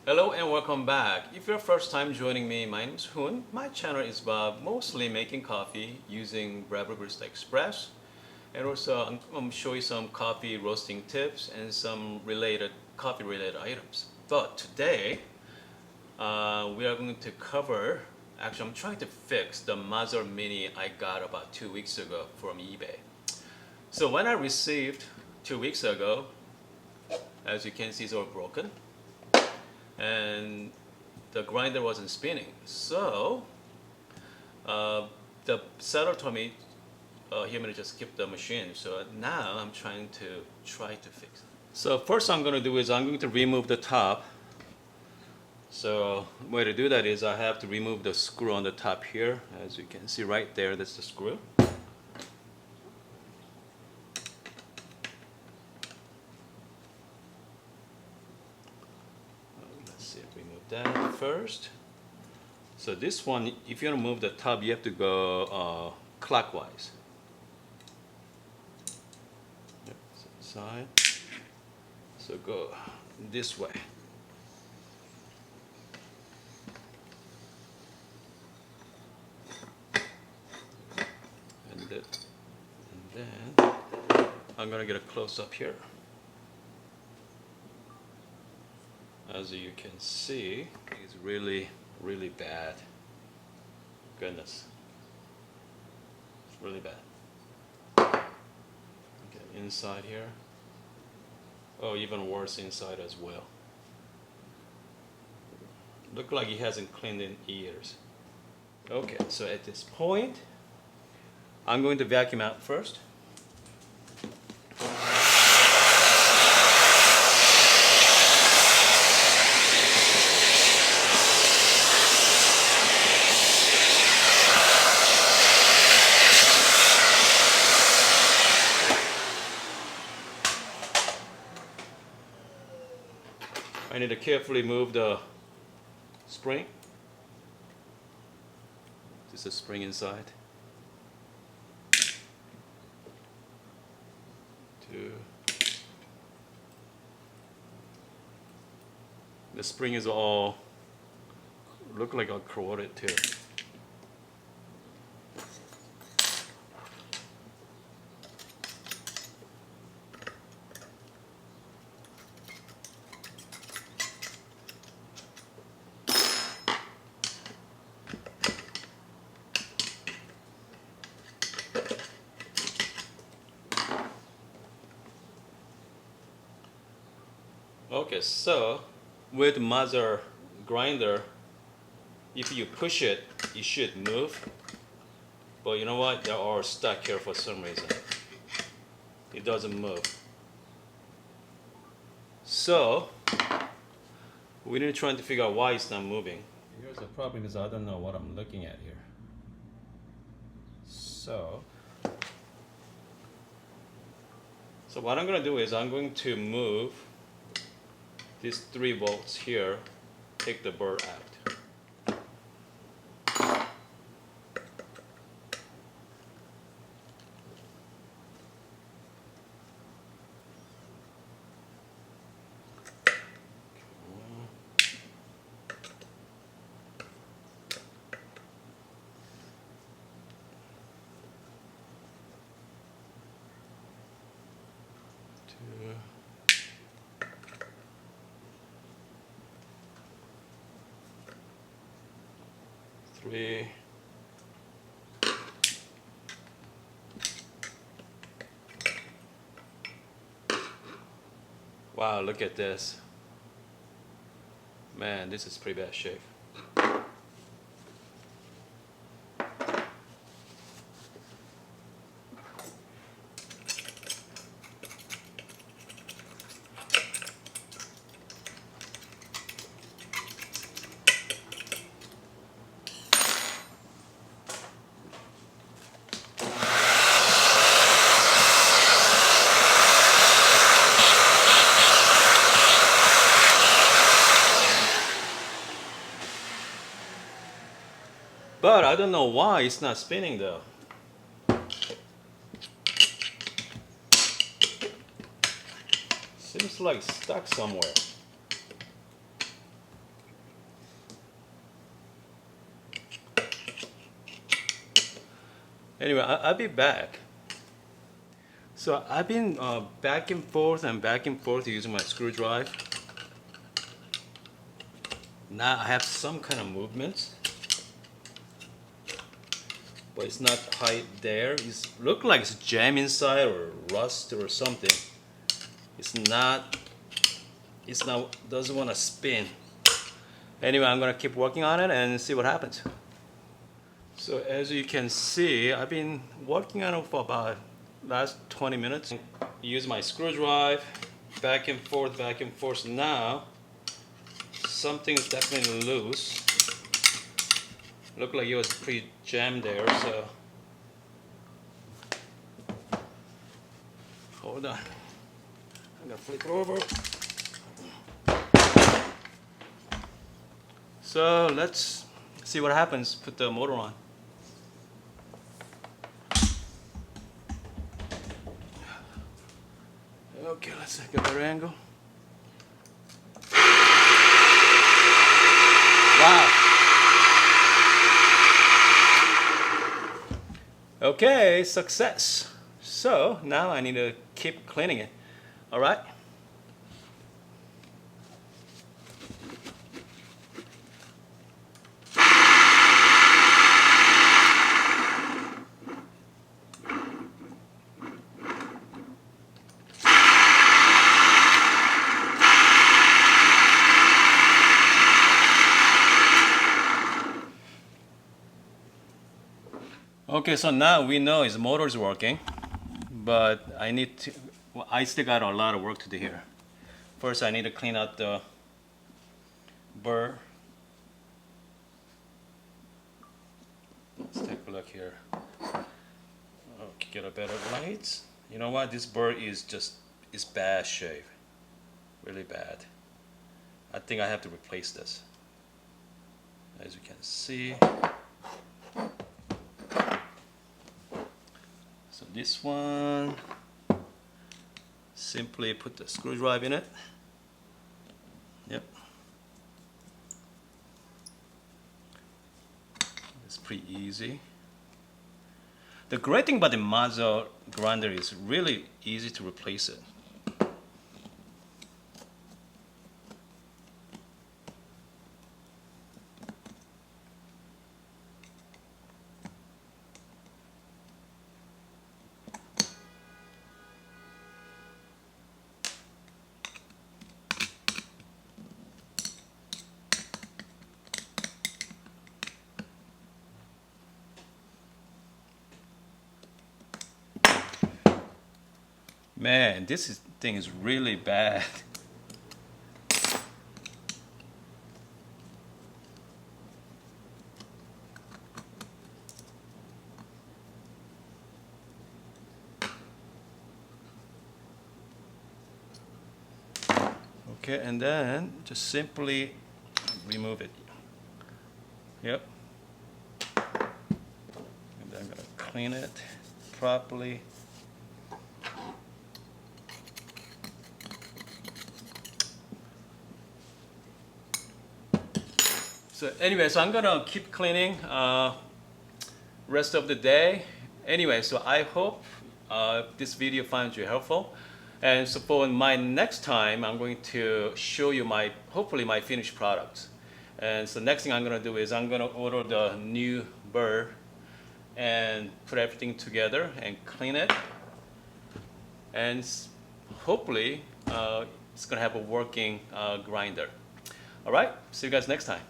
Hello and welcome back. If you're first time joining me, my name is Hoon. My channel is about mostly making coffee using Bravo Barista Express, and also I'm showing you some coffee roasting tips and some coffee related items. But today we are going to cover, actually I'm trying to fix the Mazzer Mini I got about 2 weeks ago from eBay. So when I received 2 weeks ago, as you can see, it's all broken and the grinder wasn't spinning. So the seller told me he may just keep the machine. So now I'm trying to fix it. So first I'm going to do is I'm going to remove the top. So the way to do that is I have to remove the screw on the top here. As you can see right there, that's the screw. Let's see, remove that first. So this one, if you want to move the top, you have to go clockwise. Yep, side. So go this way. And then I'm gonna get a close up here. As you can see, it's really bad. Goodness, it's really bad. Okay, inside here. Oh, even worse inside as well. Look like he hasn't cleaned in years. Okay, so at this point, I'm going to vacuum out first. I need to carefully move the spring. There's a spring inside. The spring is all look like all corroded too. Okay, so with Mazzer grinder, if you push it, it should move. But you know what? They are stuck here for some reason. It doesn't move. So we need to try to figure out why it's not moving. Here's the problem is I don't know what I'm looking at here. So what I'm going to do is I'm going to move these 3 bolts here, take the Burr out. Two. 3. Wow, look at this. Man, this is pretty bad shape. But I don't know why it's not spinning though. Seems like stuck somewhere. Anyway, I'll be back. So I've been back and forth using my screwdriver. Now I have some kind of movement, but it's not quite there. It looks like it's jam inside or rust or something. It's not, doesn't want to spin. Anyway, I'm gonna keep working on it and see what happens. So as you can see, I've been working on it for about last 20 minutes. Use my screwdriver, back and forth. Now, something's definitely loose. Looked like it was pretty jammed there, so. Hold on. I'm gonna flip it over. So let's see what happens. Put the motor on. Okay, let's take a better angle. Wow. Okay, success. So now I need to keep cleaning it. All right. Okay, so now we know his motor is working, but I still got a lot of work to do here. First, I need to clean out the burr. Let's take a look here. Okay, get a better light. You know what? This burr is bad shape, really bad. I think I have to replace this. As you can see. So this one, simply put the screwdriver in it. Yep. It's pretty easy. The great thing about the Mazzer grinder is really easy to replace it. Man, this thing is really bad. Okay, and then just simply remove it. Yep. And then I'm gonna clean it properly. So anyway, so I'm gonna keep cleaning rest of the day. Anyway, so I hope this video finds you helpful. And so for my next time, I'm going to show you hopefully my finished products. And so next thing I'm gonna do is I'm gonna order the new burr and put everything together and clean it. And hopefully it's gonna have a working grinder. All right, see you guys next time.